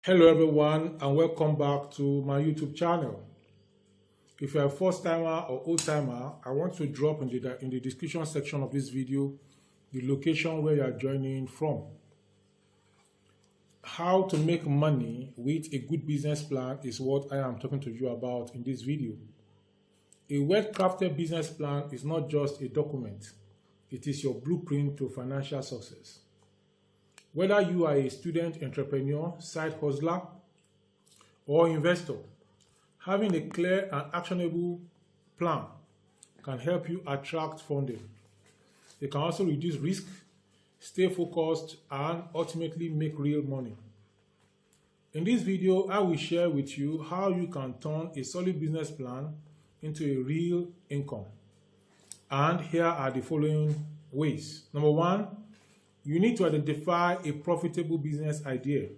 Hello everyone and welcome back to my YouTube channel. If you're a first timer or old timer, I want to drop in the description section of this video the location where you are joining from. How to make money with a good business plan is what I am talking to you about in this video. A well-crafted business plan is not just a document, it is your blueprint to financial success. Whether you are a student, entrepreneur, side hustler, or investor, having a clear and actionable plan can help you attract funding. It can also reduce risk, stay focused, and ultimately make real money. In this video, I will share with you how you can turn a solid business plan into a real income. And here are the following ways. Number one, you need to identify a profitable business idea.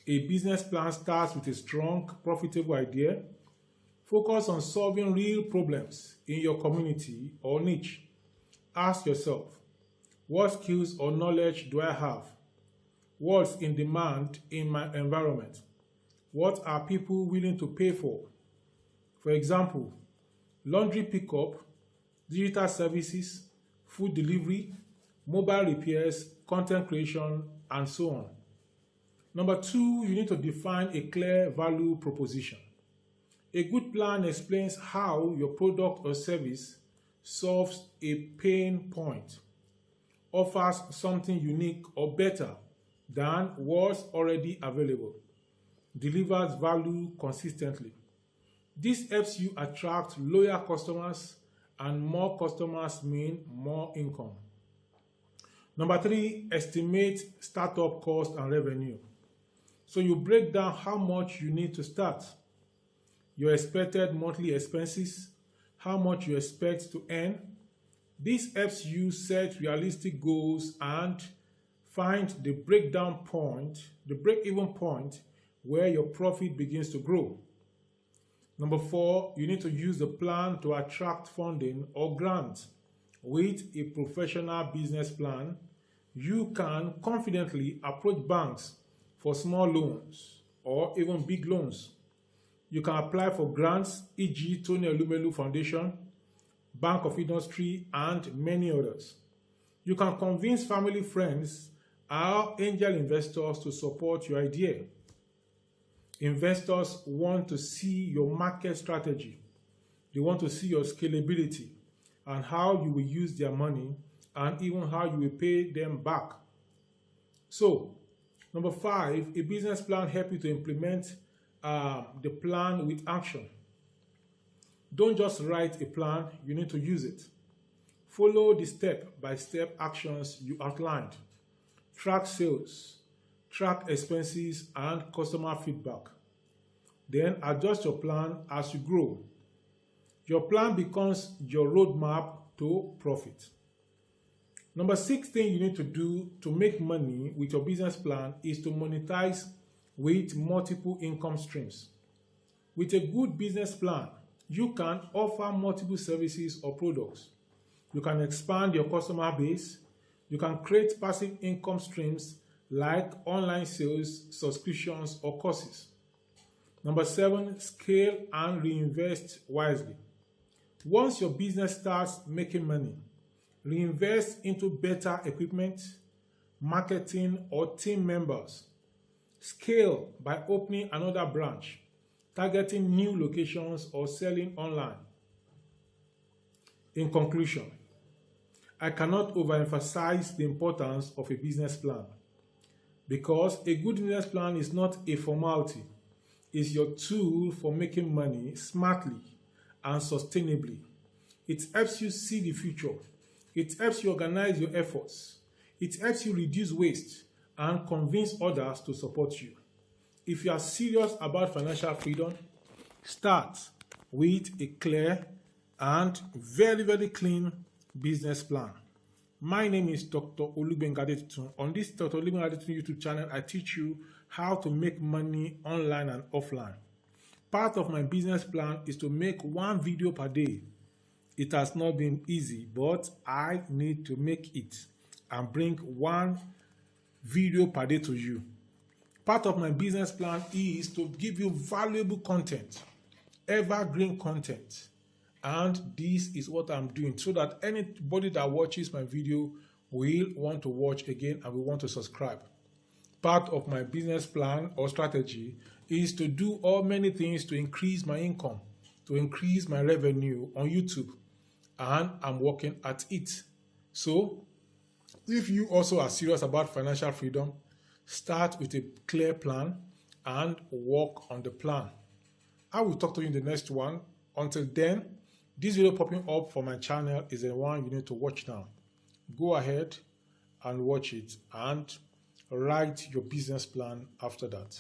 A business plan starts with a strong, profitable idea. Focus on solving real problems in your community or niche. Ask yourself, what skills or knowledge do I have? What's in demand in my environment? What are people willing to pay for? For example, laundry pickup, digital services, food delivery, mobile repairs, content creation, and so on. Number two, you need to define a clear value proposition. A good plan explains how your product or service solves a pain point, offers something unique or better than what's already available, delivers value consistently. This helps you attract loyal customers, and more customers mean more income. Number three, estimate startup cost and revenue. So you break down how much you need to start, your expected monthly expenses, how much you expect to earn. This helps you set realistic goals and find the break-even point where your profit begins to grow. Number four, you need to use the plan to attract funding or grants. With a professional business plan, you can confidently approach banks for small loans or even big loans. You can apply for grants, e.g. Tony Elumelu Foundation, Bank of Industry, and many others. You can convince family, friends, or angel investors to support your idea. Investors want to see your market strategy. They want to see your scalability and how you will use their money and even how you will pay them back. So, number five, a business plan helps you to implement the plan with action. Don't just write a plan, you need to use it. Follow the step-by-step actions you outlined. Track sales, track expenses, and customer feedback. Then adjust your plan as you grow. Your plan becomes your roadmap to profit. Number six thing you need to do to make money with your business plan is to monetize with multiple income streams. With a good business plan, you can offer multiple services or products. You can expand your customer base. You can create passive income streams like online sales, subscriptions, or courses. Number seven, scale and reinvest wisely. Once your business starts making money, reinvest into better equipment, marketing, or team members. Scale by opening another branch, targeting new locations, or selling online. In conclusion, I cannot overemphasize the importance of a business plan because a good business plan is not a formality. It's your tool for making money smartly and sustainably. It helps you see the future. It helps you organize your efforts. It helps you reduce waste and convince others to support you. If you are serious about financial freedom, start with a clear and very, very clean business plan. My name is Dr. Olugbenga Adetitun. On this Dr. Olugbenga Adetitun YouTube channel, I teach you how to make money online and offline. Part of my business plan is to make one video per day. It has not been easy, but I need to make it and bring one video per day to you. Part of my business plan is to give you valuable content, evergreen content. And this is what I'm doing so that anybody that watches my video will want to watch again and will want to subscribe. Part of my business plan or strategy is to do all many things to increase my income, to increase my revenue on YouTube, and I'm working at it. So if you also are serious about financial freedom, start with a clear plan and work on the plan. I will talk to you in the next one. Until then, this video popping up for my channel is the one you need to watch now. Go ahead and watch it and write your business plan after that.